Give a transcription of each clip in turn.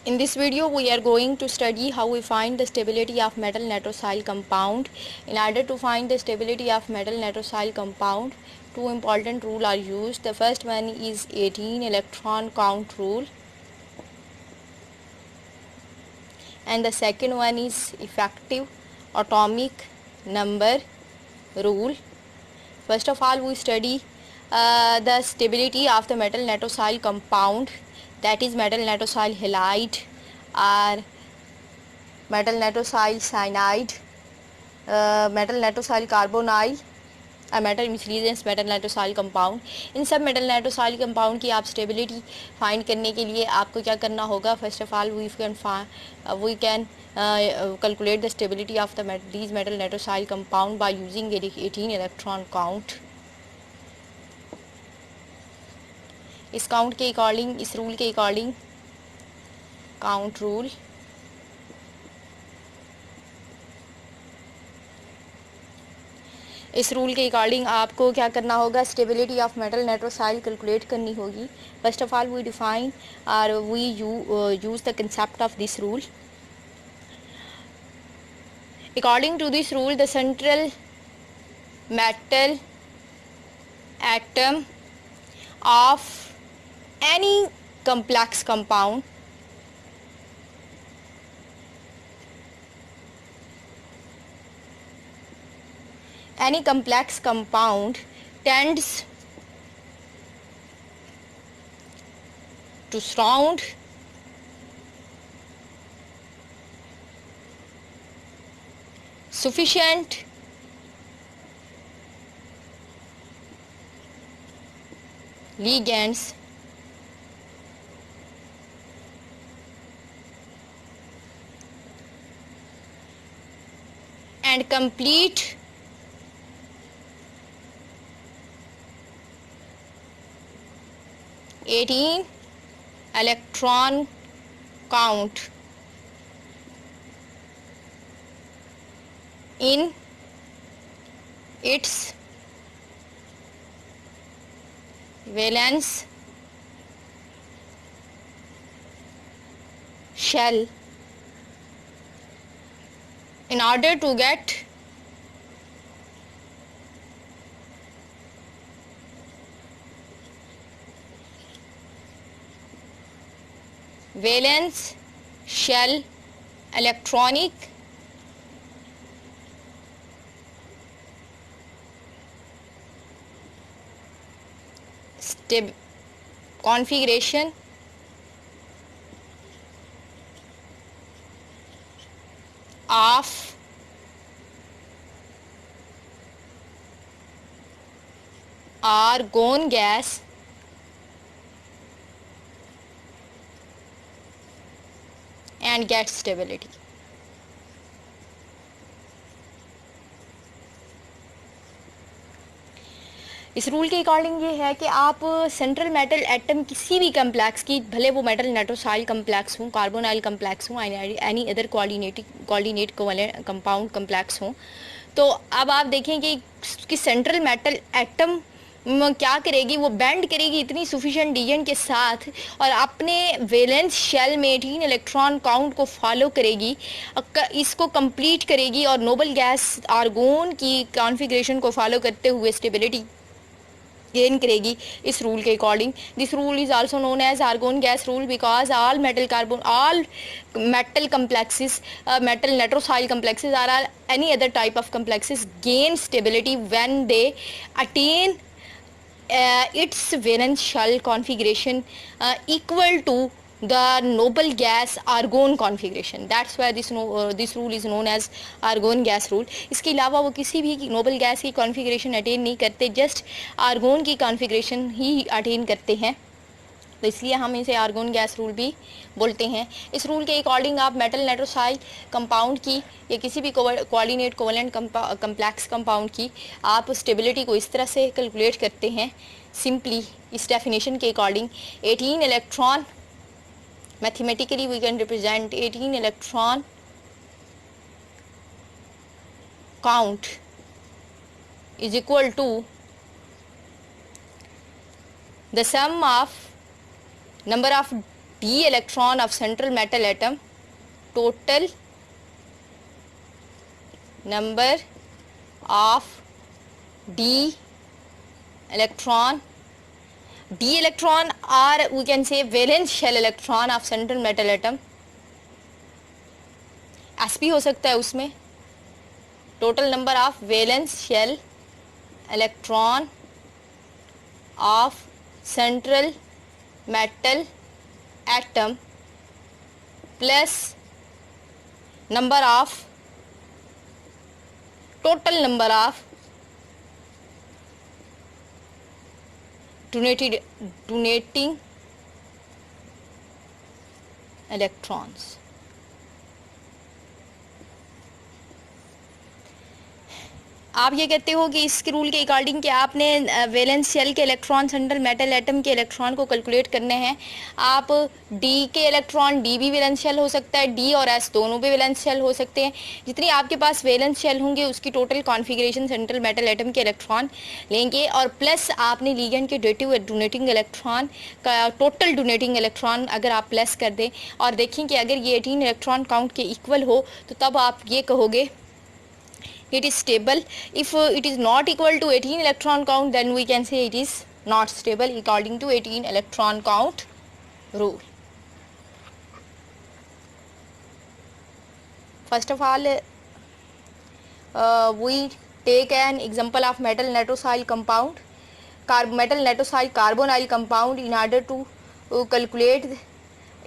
In this video, we are going to study how we find the stability of metal nitrosyl compound. In order to find the stability of metal nitrosyl compound, two important rules are used. The first one is 18 electron count rule, and the second one is effective atomic number rule. First of all, we study the stability of the metal nitrosyl compound, that is metal nitrosyl halide or metal nitrosyl cyanide, metal nitrosyl carbonyl और metal मिसलीजेंस metal nitrosyl compound. इन सब metal nitrosyl compound की आप stability find करने के लिए आपको क्या करना होगा? First of all we can calculate the stability of these metal nitrosyl compound by using 18 electron count. इस काउंट के अकॉर्डिंग, इस रूल के अकॉर्डिंग, काउंट रूल, इस रूल के अकॉर्डिंग आपको क्या करना होगा? Stability of metal nitrosyl calculate करनी होगी। First of all we define और we use the concept of this rule. According to this rule, the central metal atom of any complex compound tends to surround sufficient ligands and complete electron count in its valence shell in order to get valence shell electronic configuration of argon gas and get stability. इस rule के according ये है कि आप central metal atom किसी भी complex की, भले वो मेटल नाइट्रोसाइल कम्प्लेक्स हो, कार्बोनाइल कम्प्लेक्स हो, any other coordinate compound complex हो, तो अब आप देखें कि सेंट्रल मेटल एटम क्या करेगी? वो बेंड करेगी इतनी सफिशिएंट डिवीजन के साथ और अपने वैलेंस शेल में 18 इलेक्ट्रॉन काउंट को फॉलो करेगी, इसको कंप्लीट करेगी और नोबल गैस आर्गोन की कॉन्फ़िगरेशन को फॉलो करते हुए स्टेबिलिटी गेन करेगी। इस रूल के according, this rule is also known as argon gas rule because all metal complexes, metal nitrosyl complexes or any other type of complexes gain stability when they attain its valence shell configuration equal to the noble gas argon configuration. That's why this rule is known as argon gas rule. इसके अलावा वो किसी भी noble gas की configuration attain नहीं करते, just argon की configuration ही attain करते हैं, तो इसलिए हम इसे आर्गोन गैस रूल भी बोलते हैं। इस रूल के अकॉर्डिंग आप मेटल नाइट्रोसाइल कंपाउंड की या किसी भी कोऑर्डिनेट कोवेलेंट कम्प्लेक्स कंपाउंड की आप स्टेबिलिटी को इस तरह से कैलकुलेट करते हैं। सिंपली इस डेफिनेशन के according 18 electron, mathematically we can represent 18 electron count is equal to the sum of number of d electron of central metal atom, total number of d electron or we can say valence shell electron of central metal atom, sp हो सकता है उसमें, total number of valence shell electron of central metal atom plus number of total number of donating electrons. आप ये कहते हो कि इस रूल के अकॉर्डिंग कि आपने वैलेंस शेल के इलेक्ट्रॉन सेंट्रल मेटल एटम के इलेक्ट्रॉन को कैलकुलेट करने हैं। आप डी के इलेक्ट्रॉन, डी भी वैलेंस शेल हो सकता है, डी और एस दोनों भी वैलेंस शेल हो सकते हैं। जितनी आपके पास वैलेंस शेल होंगे उसकी total configuration central metal atom के इलेक्ट्रॉन लेंगे और प्लस आपने लिगेंड के डोनेटिंग इलेक्ट्रॉन का टोटल डोनेटिंग इलेक्ट्रॉन अगर आप प्लस कर दें और देखें कि अगर ये 18 इलेक्ट्रॉन काउंट के इक्वल हो तो तब आप ये कहोगे it is stable. If it is not equal to 18 electron count, then we can say it is not stable according to 18 electron count rule. First of all, we take an example of metal nitrosyl compound, metal nitrosyl carbonyl compound, in order to calculate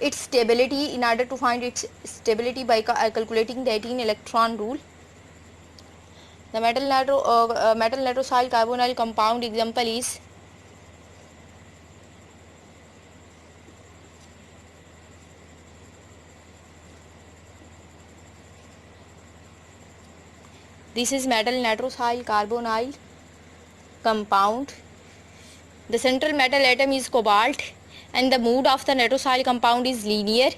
its stability, in order to find its stability by calculating the 18 electron rule. The metal nitrosyl carbonyl compound example is this is metal nitrosyl carbonyl compound. The central metal atom is cobalt and the mood of the nitrosyl compound is linear.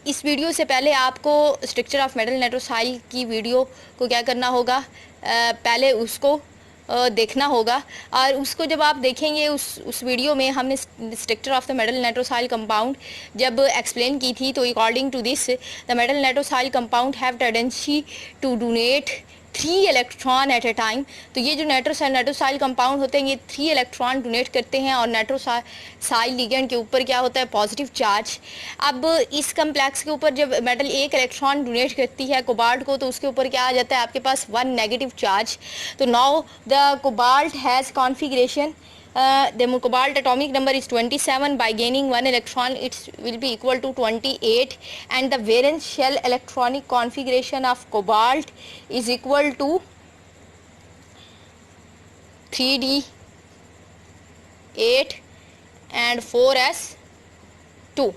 इस video से पहले आपको structure of metal नाइट्रोसाइल की video को क्या करना होगा, पहले उसको देखना होगा और उसको जब आप देखेंगे उस वीडियो में हमने structure of the metal nitrosyl compound जब एक्सप्लेन की थी तो according to this the metal nitrosyl compound have tendency to donate 3 electron at a time. तो ये जो नाइट्रोसाइल कंपाउंड होते हैं ये 3 इलेक्ट्रॉन डोनेट करते हैं और नाइट्रोसाइल लिगेंड के ऊपर क्या होता है, पॉजिटिव चार्ज। अब इस कम्प्लेक्स के ऊपर जब मेटल एक इलेक्ट्रॉन डोनेट करती है कोबाल्ट को तो उसके ऊपर क्या आ जाता है, आपके पास 1 नेगेटिव चार्ज। तो now the cobalt has configuration, the cobalt atomic number is 27. By gaining 1 electron it will be equal to 28 and the valence shell electronic configuration of cobalt is equal to 3d8 and 4s2.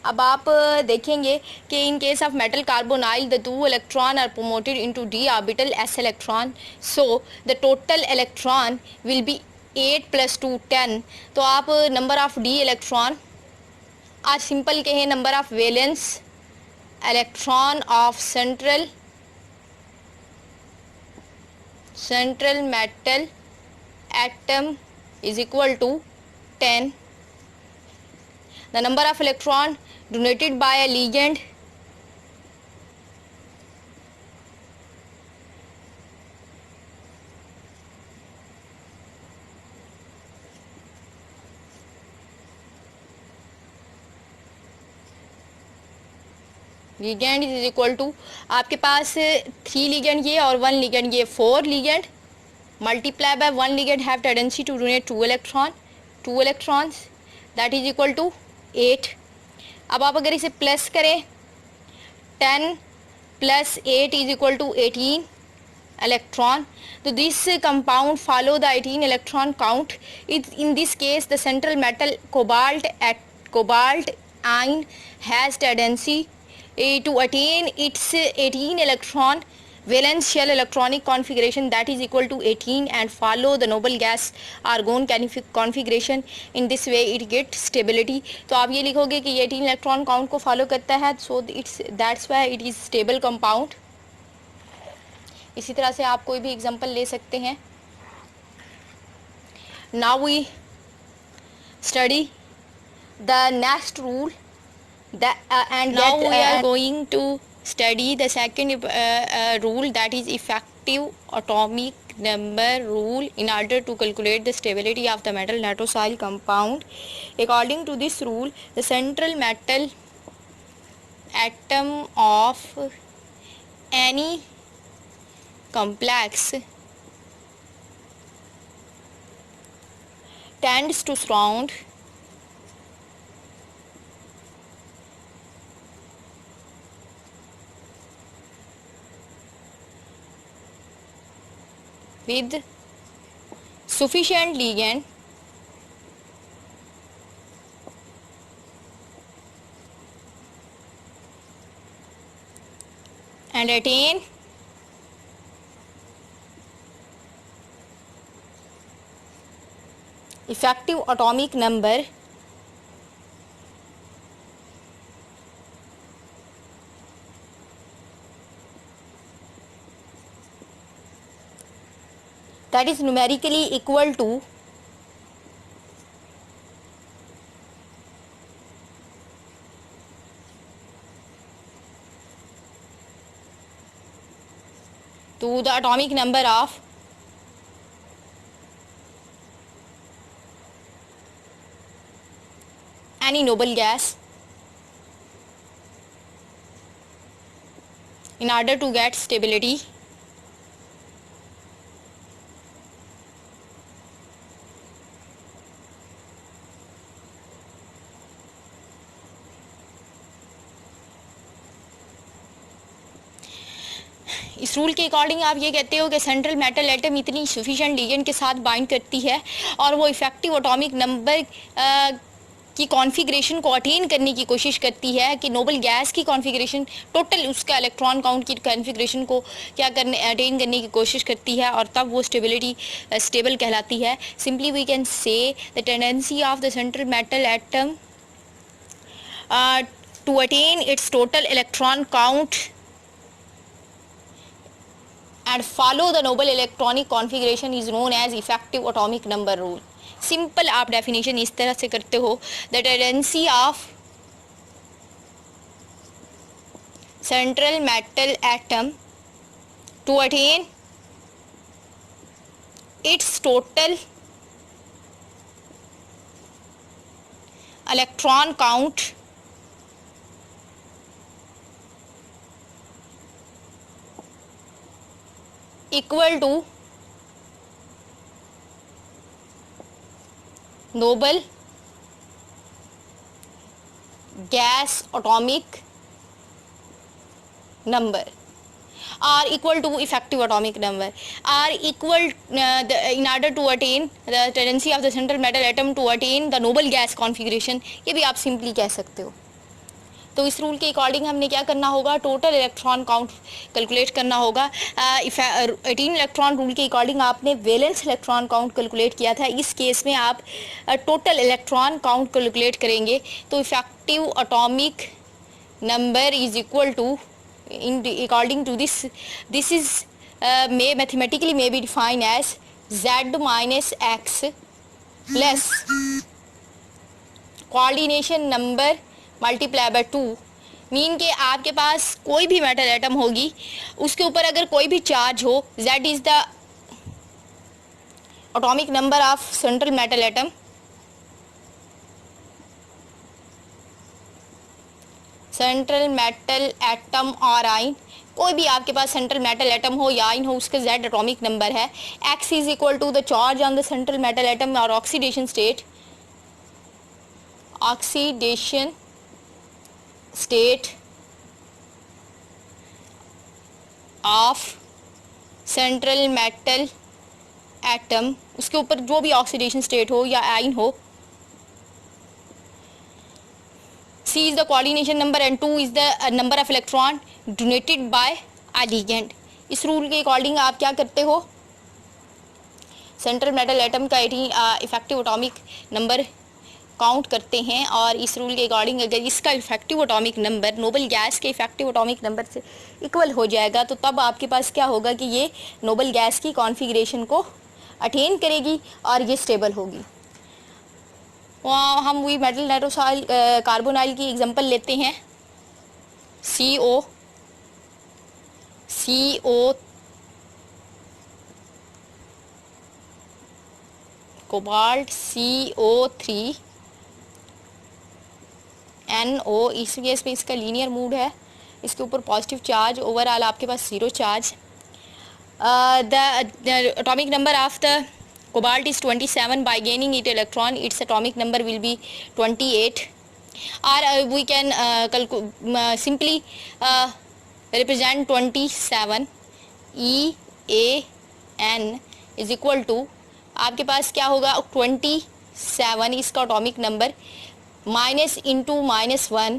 अब आप देखेंगे कि in case of metal carbonyl the 2 electron are promoted into d orbital s electron, so the total electron will be 8 + 2 10। तो आप number of d electron आज simple कहें number of valence electron of central metal atom is equal to 10। The number of electron donated by a ligand ligand is equal to, आपके पास 3 ligand ये और 1 ligand ये, 4 ligand multiply by 1 ligand have tendency to donate 2 electrons that is equal to 8। अब आप अगर इसे plus करें 10 + 8 is equal to 18 electron. तो this compound follow the 18 electron count. In this case the central metal cobalt ion has tendency to attain its 18 electron valence shell electronic configuration that is equal to 18 and follow the noble gas argon configuration. In this way it gets stability. तो आप ये लिखोगे कि 18 electron count को follow करता है, so it's that's why it is stable compound. इसी तरह से आप कोई भी एग्जांपल ले सकते हैं. Now we study the next rule and now we are going to study the second rule, that is effective atomic number rule in order to calculate the stability of the metal nitrosyl compound. According to this rule, the central metal atom of any complex tends to surround with sufficient ligand and attain effective atomic number that is numerically equal to the atomic number of any noble gas in order to get stability. इस rule के according आप ये कहते हो कि central metal atom इतनी sufficient ligand के साथ बाइंड करती है और वो इफेक्टिव एटॉमिक नंबर की कॉन्फ़िगरेशन को अटेन करने की कोशिश करती है कि नोबल गैस की कॉन्फ़िगरेशन टोटल उसका इलेक्ट्रॉन काउंट की कॉन्फ़िगरेशन को क्या करने अटेन करने की कोशिश करती है और तब वो स्टेबल कहलाती है. Simply we can say the tendency of the central metal atom to attain its total electron count and follow the noble electronic configuration is known as effective atomic number rule. Simple आप definition इस तरह से करते हो, the tendency of central metal atom to attain its total electron count equal to noble gas atomic number are equal to effective atomic number are equal in order to attain the tendency of the central metal atom to attain the noble gas configuration. ये भी आप simply कह सकते हो. तो इस rule के according हमने क्या करना होगा, टोटल इलेक्ट्रॉन काउंट कैलकुलेट करना होगा. 18 इलेक्ट्रॉन रूल के अकॉर्डिंग आपने वैलेंस इलेक्ट्रॉन काउंट कैलकुलेट किया था. इस केस में आप टोटल इलेक्ट्रॉन काउंट कैलकुलेट करेंगे. तो effective atomic number is equal to according to this is mathematically may be define as z minus X plus coordination number multiply by 2. Mean के आपके पास कोई भी मेटल एटम होगी, उसके ऊपर अगर कोई भी चार्ज हो, z is the atomic number of central metal atom. Central metal atom और आइन, कोई भी आपके पास सेंट्रल मेटल एटम हो या आइन हो, उसका z एटॉमिक नंबर है. x is equal to the charge on the central metal atom और oxidation state of central metal atom, उसके ऊपर जो भी ऑक्सीडेशन स्टेट हो या आइन हो. C is the coordination number and 2 is the number of electron donated by a ligand. इस रूल के अकॉर्डिंग आप क्या करते हो, सेंट्रल मेटल एटम का इफेक्टिव एटॉमिक नंबर काउंट करते हैं, और इस रूल के अकॉर्डिंग अगर इसका effective atomic number noble gas के इफेक्टिव एटॉमिक नंबर से इक्वल हो जाएगा, तो तब आपके पास क्या होगा कि ये नोबल गैस की कॉन्फ़िगरेशन को अटेन करेगी और ये स्टेबल होगी। हम वही मेटल नाइट्रोसाइल कार्बोनाइल की एग्जांपल लेते हैं, CO कोबाल्ट CO3 NO, इस केस पे इसका लीनियर मूड है, इसके ऊपर पॉजिटिव चार्ज, ओवरऑल आपके पास 0 charge. The atomic number of the cobalt is 27. By gaining it electron, its atomic number will be 28. Or we can simply represent 27 EAN is equal to, आपके पास क्या होगा 27 इसका atomic number minus into -1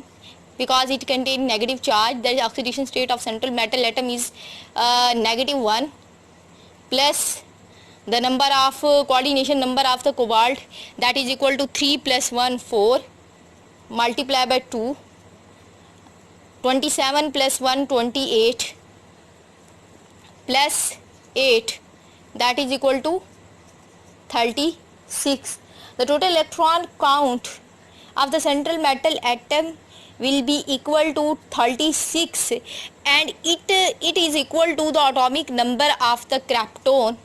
because it contains negative charge. The oxidation state of central metal atom is -1 plus the number of coordination number of the cobalt, that is equal to 3 plus 1 4 multiply by 2, 27 plus 1 28 plus 8, that is equal to 36. The total electron count of the central metal atom will be equal to 36, and it is equal to the atomic number of the krypton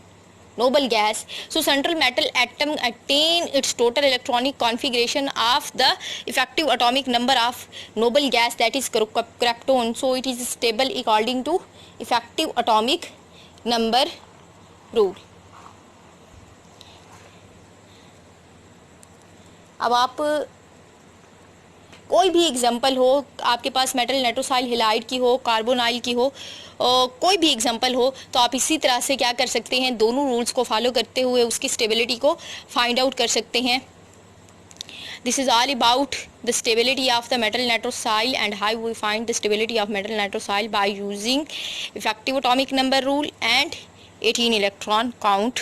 noble gas. So central metal atom attain its total electronic configuration of the effective atomic number of noble gas, that is krypton. So it is stable according to effective atomic number rule. अब आप कोई भी example हो, आपके पास metal नाइट्रोसाइल halide की हो, carbonyl की हो, कोई भी एग्जांपल हो, तो आप इसी तरह से क्या कर सकते हैं, दोनों रूल्स को फॉलो करते हुए उसकी स्टेबिलिटी को फाइंड आउट कर सकते हैं। This is all about the stability of the metal nitrosyl and how we find the stability of metal nitrosyl by using effective atomic number rule and 18 electron count